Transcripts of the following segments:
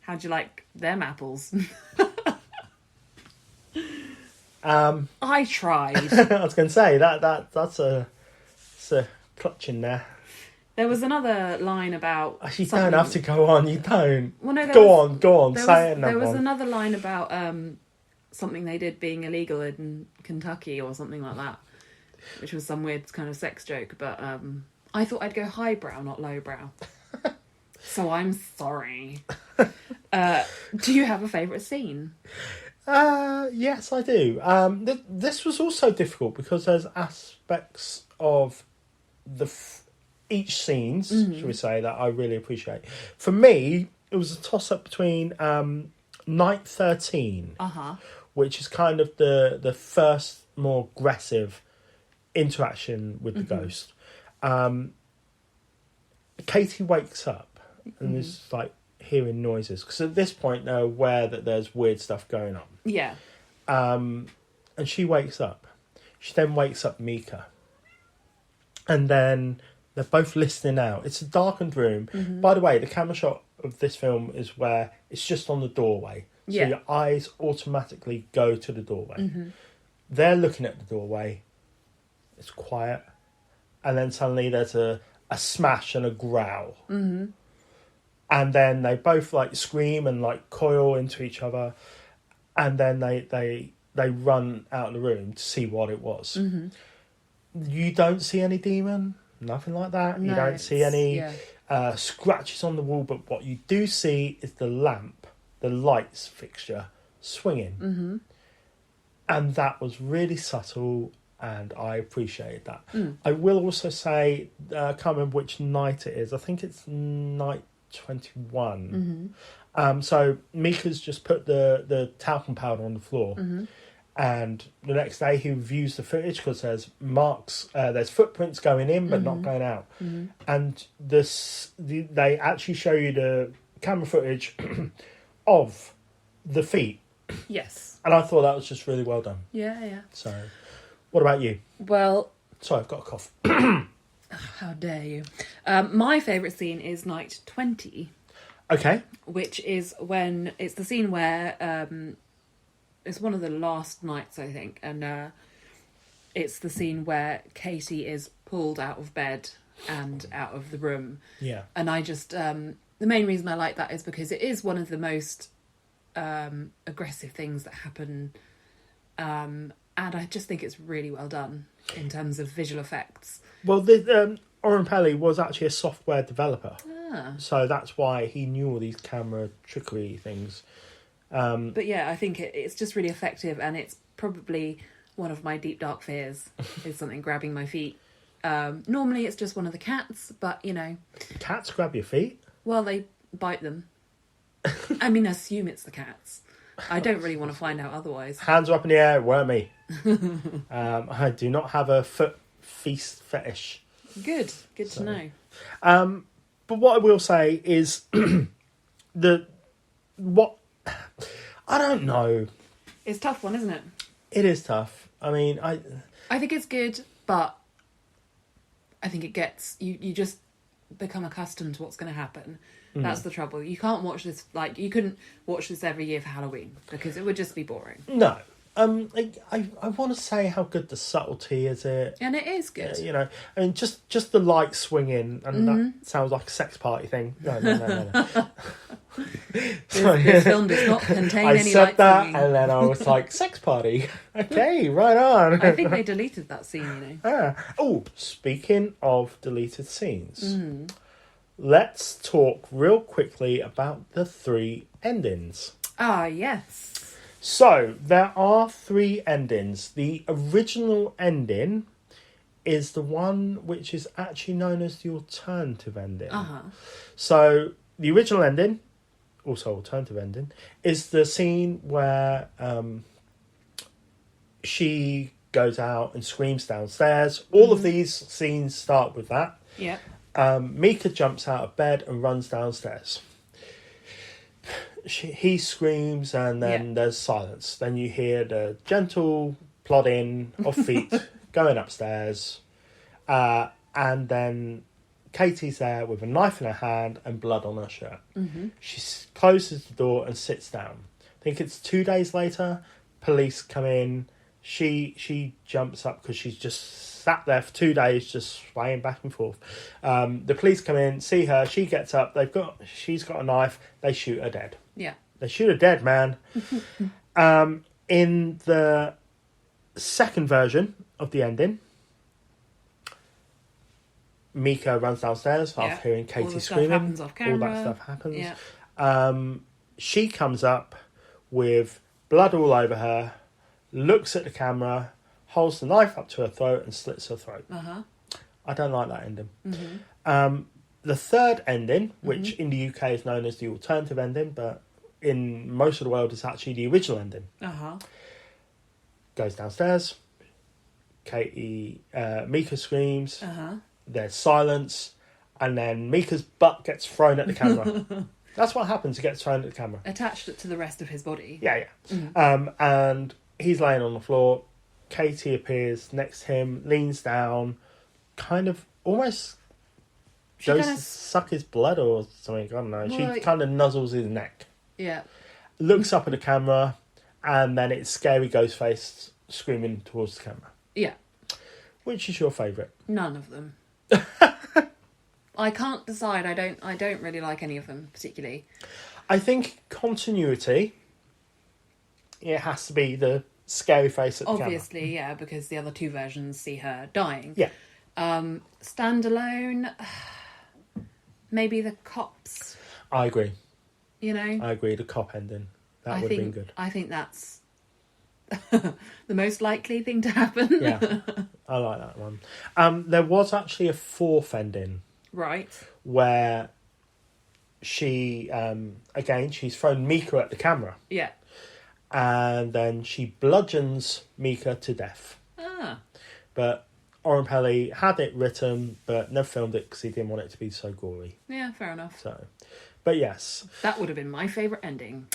How'd you like them apples? I tried. I was going to say that's a clutch in there. There was another line about... You don't have to go on, you don't. Well, no, go on, say it. There was another line about something they did being illegal in Kentucky or something like that, which was some weird kind of sex joke, but I thought I'd go highbrow, not lowbrow. So I'm sorry. Do you have a favourite scene? Yes, I do. This was also difficult because there's aspects of each scenes, should we say, that I really appreciate. For me, it was a toss-up between Night 13, which is kind of the first more aggressive interaction with the ghost. Katie wakes up and is like hearing noises, because at this point they're aware that there's weird stuff going on. Yeah. And she wakes up. She then wakes up Mika. And then they're both listening out. It's a darkened room. By the way, the camera shot of this film is where it's just on the doorway. So your eyes automatically go to the doorway. They're looking at the doorway. It's quiet. And then suddenly there's a smash and a growl. And then they both like scream and like coil into each other. And then they run out of the room to see what it was. You don't see any demon. Nothing like that. No, you don't see any scratches on the wall, but what you do see is the lamp, the lights fixture, swinging. And that was really subtle, and I appreciated that. I will also say, I can't remember which night it is. I think it's night 21. So Mika's just put the talcum powder on the floor. And the next day he reviews the footage because there's marks, there's footprints going in but not going out. And they actually show you the camera footage of the feet. Yes. And I thought that was just really well done. Yeah. So, what about you? Well... Sorry, I've got a cough. How dare you. My favourite scene is night 20. Okay. Which is when... It's the scene where... it's one of the last nights, I think, and it's the scene where Katie is pulled out of bed and out of the room. Yeah. And I just... the main reason I like that is because it is one of the most aggressive things that happen, and I just think it's really well done in terms of visual effects. Well, Oren Peli was actually a software developer. So that's why he knew all these camera trickery things. But yeah, I think it's just really effective, and it's probably one of my deep dark fears is something grabbing my feet. Normally it's just one of the cats, but you know. Cats grab your feet? Well, they bite them. I mean, assume it's the cats. I don't really want to find out otherwise. Hands are up in the air, it weren't me. I do not have a foot feast fetish. Good to know. But what I will say is I don't know. It's a tough one, isn't it? It is tough. I mean, I think it's good, but I think it gets... You just become accustomed to what's going to happen. That's the trouble. You can't watch this... Like, you couldn't watch this every year for Halloween, because it would just be boring. No. I want to say how good the subtlety is it. And it is good. You know, I mean, just the light swinging, and that sounds like a sex party thing. No. This film does not contain any light swinging. I said that, and then I was like, sex party? Okay, right on. I think they deleted that scene, you know. Oh, speaking of deleted scenes, let's talk real quickly about the 3 endings. Yes. So, there are 3 endings. The original ending is the one which is actually known as the alternative ending. So, the original ending, also alternative ending, is the scene where she goes out and screams downstairs. All of these scenes start with that. Yeah. Mika jumps out of bed and runs downstairs. He screams, and then there's silence. Then you hear the gentle plodding of feet going upstairs, and then Katie's there with a knife in her hand and blood on her shirt. She closes the door and sits down. I think it's 2 days later. Police come in. She jumps up because she's just sat there for 2 days, just swaying back and forth. The police come in, see her. She gets up. She's got a knife. They shoot her dead. Yeah. They shoot her dead, man. In the second version of the ending, Mika runs downstairs after hearing Katie screaming. All that stuff happens. Yeah. She comes up with blood all over her, looks at the camera, holds the knife up to her throat and slits her throat. I don't like that ending. The third ending, which in the UK is known as the alternative ending, but in most of the world is actually the original ending. Goes downstairs. Mika screams. There's silence, and then Mika's butt gets thrown at the camera. That's what happens. It gets thrown at the camera. Attached it to the rest of his body. Yeah. And he's laying on the floor. Katie appears next to him, leans down, kind of almost goes to suck his blood or something. I don't know. She kind of nuzzles his neck. Yeah. Looks up at the camera, and then it's scary Ghostface screaming towards the camera. Yeah. Which is your favourite? None of them. I can't decide. I don't really like any of them particularly. I think continuity. It has to be the scary face at the camera. Obviously, yeah, because the other two versions see her dying. Yeah. Standalone, maybe the cops. I agree. You know? I agree. The cop ending. That would have been good. I think that's the most likely thing to happen. Yeah. I like that one. There was actually a fourth ending. Right. Where she, again, she's thrown Mika at the camera. Yeah. And then she bludgeons Mika to death. But Oren Peli had it written, but never filmed it because he didn't want it to be so gory. Yeah, fair enough. So, but yes. That would have been my favourite ending.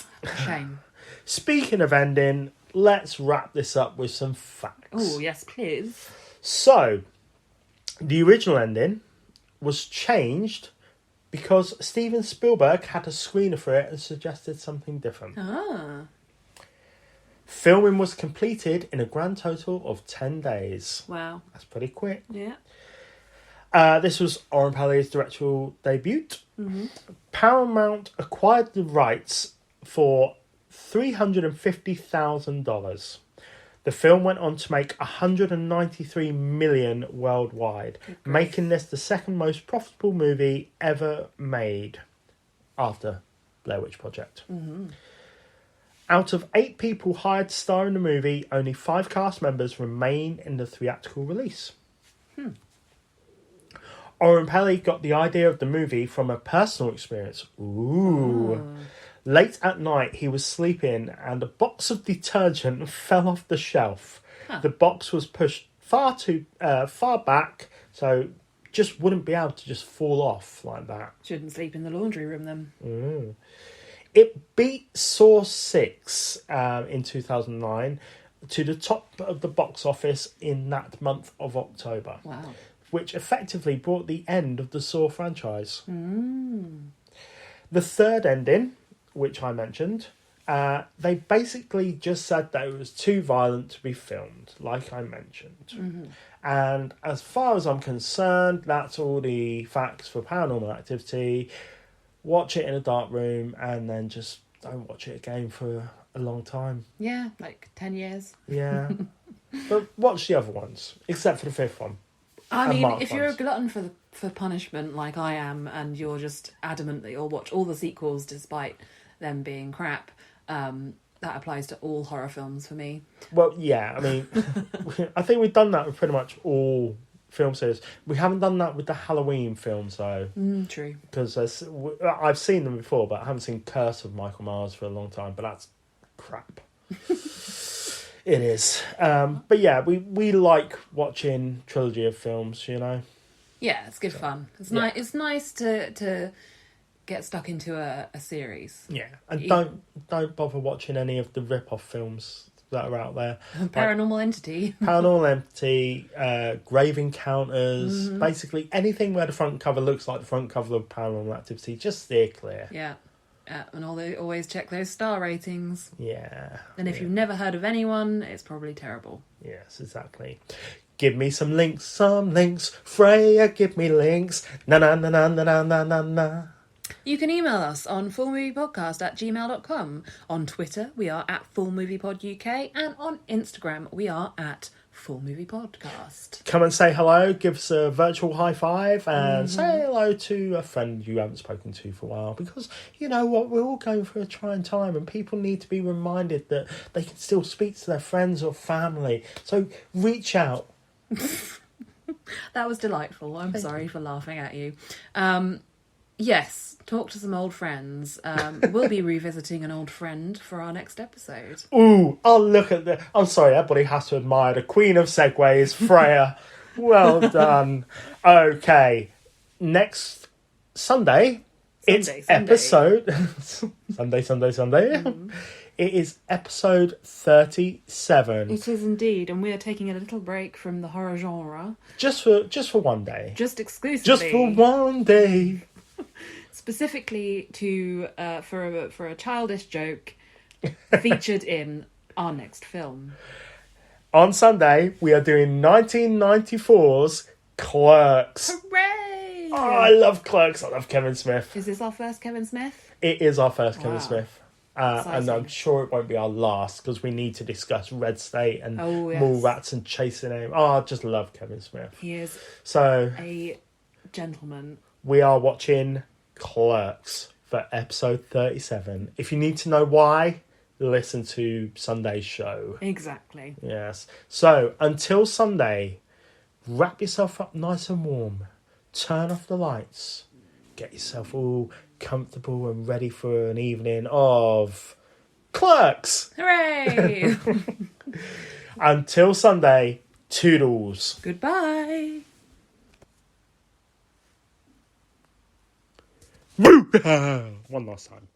Shame. Speaking of ending, let's wrap this up with some facts. Oh, yes, please. So, the original ending was changed because Steven Spielberg had a screener for it and suggested something different. Filming was completed in a grand total of 10 days. Wow. That's pretty quick. Yeah. This was Oren Peli's directorial debut. Paramount acquired the rights for $350,000. The film went on to make $193 million worldwide, making this the second most profitable movie ever made after Blair Witch Project. Out of 8 people hired to star in the movie, only 5 cast members remain in the theatrical release. Oren Peli got the idea of the movie from a personal experience. Late at night, he was sleeping and a box of detergent fell off the shelf. The box was pushed far back, so just wouldn't be able to just fall off like that. Shouldn't sleep in the laundry room then. It beat Saw 6 in 2009 to the top of the box office in that month of October. Wow. Which effectively brought the end of the Saw franchise. The third ending, which I mentioned, they basically just said that it was too violent to be filmed, like I mentioned. And as far as I'm concerned, that's all the facts for Paranormal Activity. Watch it in a dark room and then just don't watch it again for a long time. Yeah, like 10 years. Yeah. But watch the other ones, except for the 5th one. I mean, if you're a glutton for punishment like I am, and you're just adamant that you'll watch all the sequels despite them being crap, that applies to all horror films for me. Well, yeah, I mean, I think we've done that with pretty much all film series. We haven't done that with the Halloween films, though. True. Because I've seen them before, but I haven't seen Curse of Michael Myers for a long time, but that's crap. It is. But yeah, we like watching trilogy of films, you know? Yeah, it's good fun. It's nice to get stuck into a series. Yeah, and don't bother watching any of the rip-off films. that are out there. Paranormal Entity. Paranormal Entity, Grave Encounters, basically anything where the front cover looks like the front cover of Paranormal Activity, just steer clear. Yeah. And always check those star ratings. Yeah. And if you've never heard of anyone, it's probably terrible. Yes, exactly. Give me some links, Freya, give me links. Na na na na na na na na na. You can email us on fullmoviepodcast@gmail.com. On Twitter, we are at fullmoviepoduk, and on Instagram, we are at fullmoviepodcast. Come and say hello, give us a virtual high five, and say hello to a friend you haven't spoken to for a while, because you know what, we're all going through a trying time and people need to be reminded that they can still speak to their friends or family. So reach out. That was delightful. I'm sorry for laughing at you. Yes, talk to some old friends. We'll be revisiting an old friend for our next episode. Ooh, I'll look at the... I'm sorry, everybody has to admire the queen of segues, Freya. Well done. Okay, next Sunday, it's episode... Sunday. It is episode 37. It is indeed, and we are taking a little break from the horror genre. Just for one day. Just exclusively. Just for one day. Specifically for a childish joke featured in our next film. On Sunday, we are doing 1994's Clerks. Hooray! Oh, I love Clerks. I love Kevin Smith. Is this our first Kevin Smith? It is our first Kevin Wow. Smith. And I'm sure it won't be our last, because we need to discuss Red State and Mall Rats and Chasing Amy. Oh, I just love Kevin Smith. He is So a gentleman. We are watching Clerks for episode 37. If you need to know why, listen to Sunday's show. Exactly. Yes. So until Sunday, wrap yourself up nice and warm. Turn off the lights. Get yourself all comfortable and ready for an evening of Clerks. Hooray! Until Sunday, toodles. Goodbye. One last time.